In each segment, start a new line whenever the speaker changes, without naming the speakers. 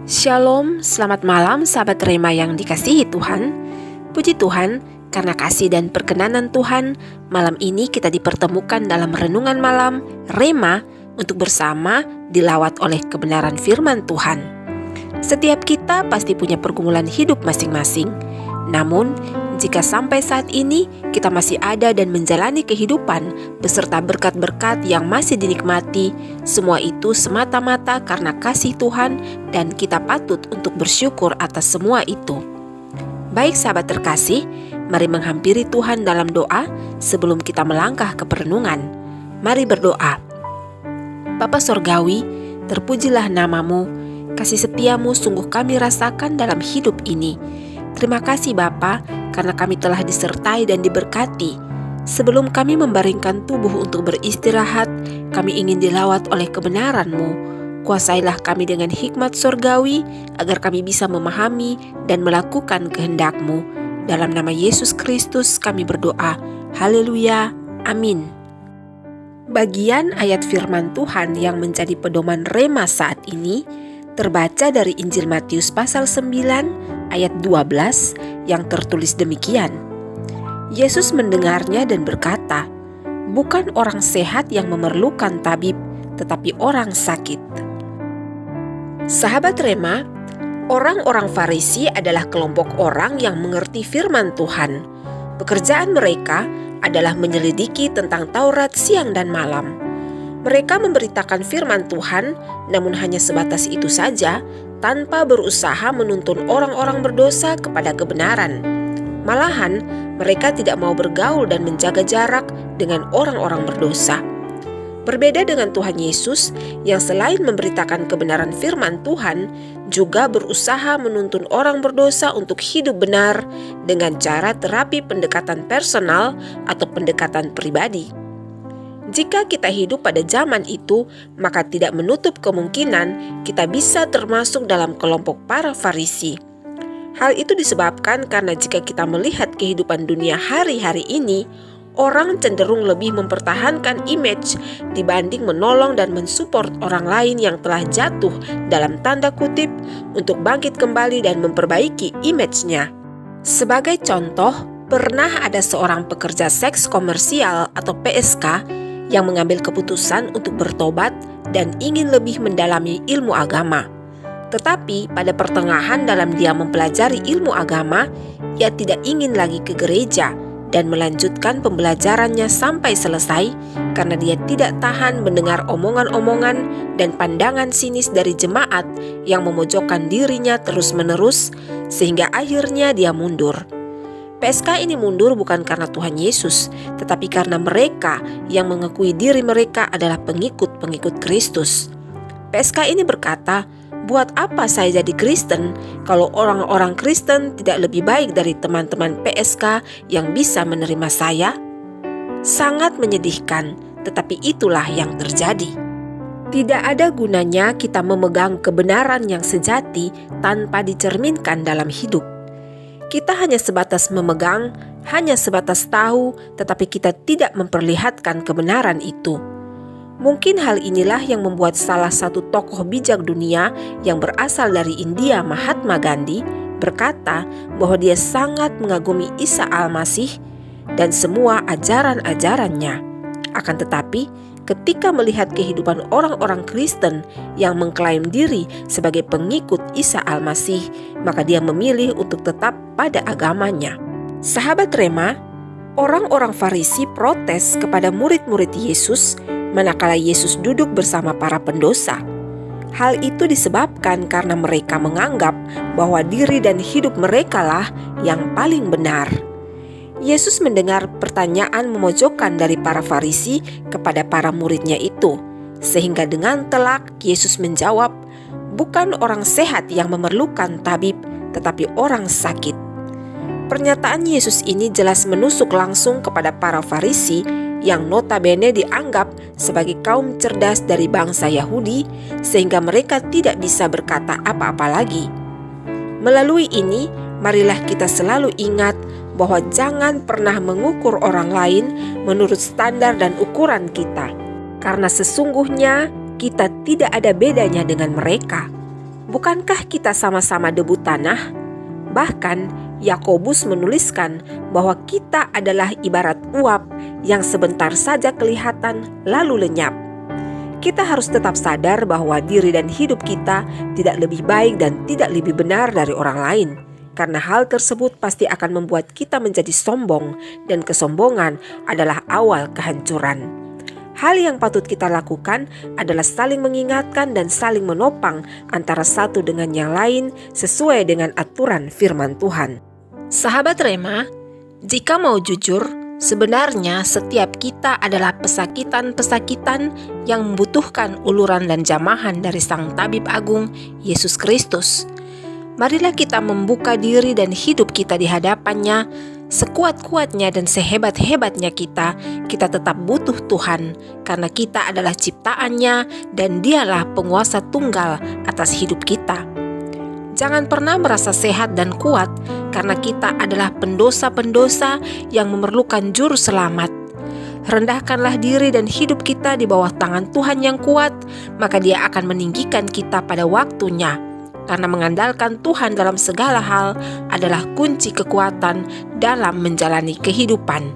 Shalom, selamat malam sahabat Rema yang dikasihi Tuhan. Puji Tuhan, karena kasih dan perkenanan Tuhan, malam ini kita dipertemukan dalam renungan malam Rema untuk bersama dilawat oleh kebenaran firman Tuhan. Setiap kita pasti punya pergumulan hidup masing-masing. Namun, jika sampai saat ini kita masih ada dan menjalani kehidupan beserta berkat-berkat yang masih dinikmati, semua itu semata-mata karena kasih Tuhan dan kita patut untuk bersyukur atas semua itu. Baik sahabat terkasih, mari menghampiri Tuhan dalam doa sebelum kita melangkah ke perenungan. Mari berdoa. Bapa Sorgawi, terpujilah namamu, kasih setiamu sungguh kami rasakan dalam hidup ini. Terima kasih Bapa, karena kami telah disertai dan diberkati. Sebelum kami membaringkan tubuh untuk beristirahat, kami ingin dilawat oleh kebenaran-Mu. Kuasailah kami dengan hikmat sorgawi, agar kami bisa memahami dan melakukan kehendak-Mu. Dalam nama Yesus Kristus kami berdoa. Haleluya. Amin. Bagian ayat firman Tuhan yang menjadi pedoman Rema saat ini terbaca dari Injil Matius pasal 9 ayat 12 yang tertulis demikian. Yesus mendengarnya dan berkata, "Bukan orang sehat yang memerlukan tabib, tetapi orang sakit." Sahabat Rema, orang-orang Farisi adalah kelompok orang yang mengerti firman Tuhan. Pekerjaan mereka adalah menyelidiki tentang Taurat siang dan malam. Mereka memberitakan firman Tuhan, namun hanya sebatas itu saja, tanpa berusaha menuntun orang-orang berdosa kepada kebenaran. Malahan, mereka tidak mau bergaul dan menjaga jarak dengan orang-orang berdosa. Berbeda dengan Tuhan Yesus, yang selain memberitakan kebenaran firman Tuhan, juga berusaha menuntun orang berdosa untuk hidup benar dengan cara terapi pendekatan personal atau pendekatan pribadi. Jika kita hidup pada zaman itu, maka tidak menutup kemungkinan kita bisa termasuk dalam kelompok para Farisi. Hal itu disebabkan karena jika kita melihat kehidupan dunia hari-hari ini, orang cenderung lebih mempertahankan image dibanding menolong dan mensupport orang lain yang telah jatuh dalam tanda kutip untuk bangkit kembali dan memperbaiki image-nya. Sebagai contoh, pernah ada seorang pekerja seks komersial atau PSK yang mengambil keputusan untuk bertobat dan ingin lebih mendalami ilmu agama. Tetapi pada pertengahan dalam dia mempelajari ilmu agama, ia tidak ingin lagi ke gereja dan melanjutkan pembelajarannya sampai selesai karena dia tidak tahan mendengar omongan-omongan dan pandangan sinis dari jemaat yang memojokkan dirinya terus-menerus, sehingga akhirnya dia mundur. PSK ini mundur bukan karena Tuhan Yesus, tetapi karena mereka yang mengakui diri mereka adalah pengikut-pengikut Kristus. PSK ini berkata, "Buat apa saya jadi Kristen kalau orang-orang Kristen tidak lebih baik dari teman-teman PSK yang bisa menerima saya?" Sangat menyedihkan, tetapi itulah yang terjadi. Tidak ada gunanya kita memegang kebenaran yang sejati tanpa dicerminkan dalam hidup. Kita hanya sebatas memegang, hanya sebatas tahu, tetapi kita tidak memperlihatkan kebenaran itu. Mungkin hal inilah yang membuat salah satu tokoh bijak dunia yang berasal dari India, Mahatma Gandhi, berkata bahwa dia sangat mengagumi Isa Al-Masih dan semua ajaran-ajarannya. Akan tetapi, ketika melihat kehidupan orang-orang Kristen yang mengklaim diri sebagai pengikut Isa Al-Masih, maka dia memilih untuk tetap pada agamanya. Sahabat Rema, orang-orang Farisi protes kepada murid-murid Yesus manakala Yesus duduk bersama para pendosa. Hal itu disebabkan karena mereka menganggap bahwa diri dan hidup merekalah yang paling benar. Yesus mendengar pertanyaan memojokkan dari para Farisi kepada para muridnya itu, sehingga dengan telak Yesus menjawab, "Bukan orang sehat yang memerlukan tabib, tetapi orang sakit." Pernyataan Yesus ini jelas menusuk langsung kepada para Farisi yang notabene dianggap sebagai kaum cerdas dari bangsa Yahudi, sehingga mereka tidak bisa berkata apa-apa lagi. Melalui ini, marilah kita selalu ingat bahwa jangan pernah mengukur orang lain menurut standar dan ukuran kita, karena sesungguhnya kita tidak ada bedanya dengan mereka. Bukankah kita sama-sama debu tanah? Bahkan Yakobus menuliskan bahwa kita adalah ibarat uap yang sebentar saja kelihatan lalu lenyap. Kita harus tetap sadar bahwa diri dan hidup kita tidak lebih baik dan tidak lebih benar dari orang lain, karena hal tersebut pasti akan membuat kita menjadi sombong, dan kesombongan adalah awal kehancuran. Hal yang patut kita lakukan adalah saling mengingatkan dan saling menopang antara satu dengan yang lain sesuai dengan aturan firman Tuhan. Sahabat Rema, jika mau jujur, sebenarnya setiap kita adalah pesakitan-pesakitan yang membutuhkan uluran dan jamahan dari Sang Tabib Agung, Yesus Kristus. Marilah kita membuka diri dan hidup kita di hadapannya. Sekuat-kuatnya dan sehebat-hebatnya kita tetap butuh Tuhan, karena kita adalah ciptaannya dan Dialah penguasa tunggal atas hidup kita. Jangan pernah merasa sehat dan kuat, karena kita adalah pendosa-pendosa yang memerlukan juru selamat. Rendahkanlah diri dan hidup kita di bawah tangan Tuhan yang kuat, maka Dia akan meninggikan kita pada waktunya. Karena mengandalkan Tuhan dalam segala hal adalah kunci kekuatan dalam menjalani kehidupan.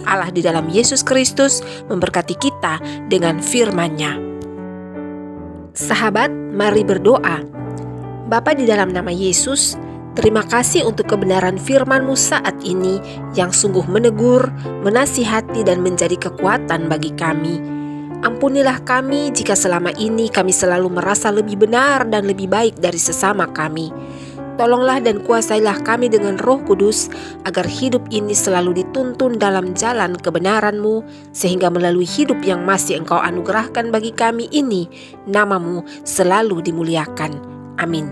Allah di dalam Yesus Kristus memberkati kita dengan firman-Nya. Sahabat, mari berdoa. Bapa di dalam nama Yesus, terima kasih untuk kebenaran firman-Mu saat ini yang sungguh menegur, menasihati dan menjadi kekuatan bagi kami. Ampunilah kami jika selama ini kami selalu merasa lebih benar dan lebih baik dari sesama kami. Tolonglah dan kuasailah kami dengan Roh Kudus agar hidup ini selalu dituntun dalam jalan kebenaran-Mu, sehingga melalui hidup yang masih Engkau anugerahkan bagi kami ini, nama-Mu selalu dimuliakan. Amin.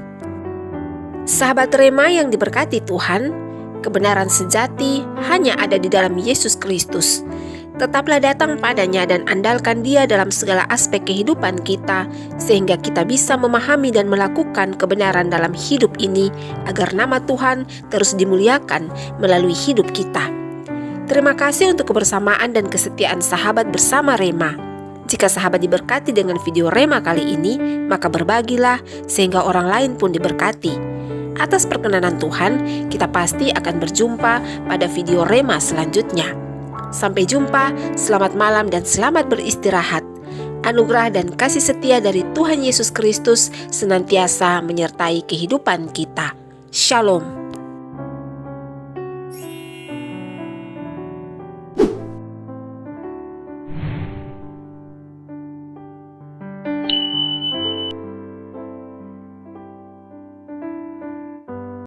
Sahabat Rema yang diberkati Tuhan, kebenaran sejati hanya ada di dalam Yesus Kristus. Tetaplah datang padanya dan andalkan Dia dalam segala aspek kehidupan kita, sehingga kita bisa memahami dan melakukan kebenaran dalam hidup ini, agar nama Tuhan terus dimuliakan melalui hidup kita. Terima kasih untuk kebersamaan dan kesetiaan sahabat bersama Rema. Jika sahabat diberkati dengan video Rema kali ini, maka berbagilah sehingga orang lain pun diberkati. Atas perkenanan Tuhan, kita pasti akan berjumpa pada video Rema selanjutnya. Sampai jumpa, selamat malam dan selamat beristirahat. Anugerah dan kasih setia dari Tuhan Yesus Kristus senantiasa menyertai kehidupan kita. Shalom.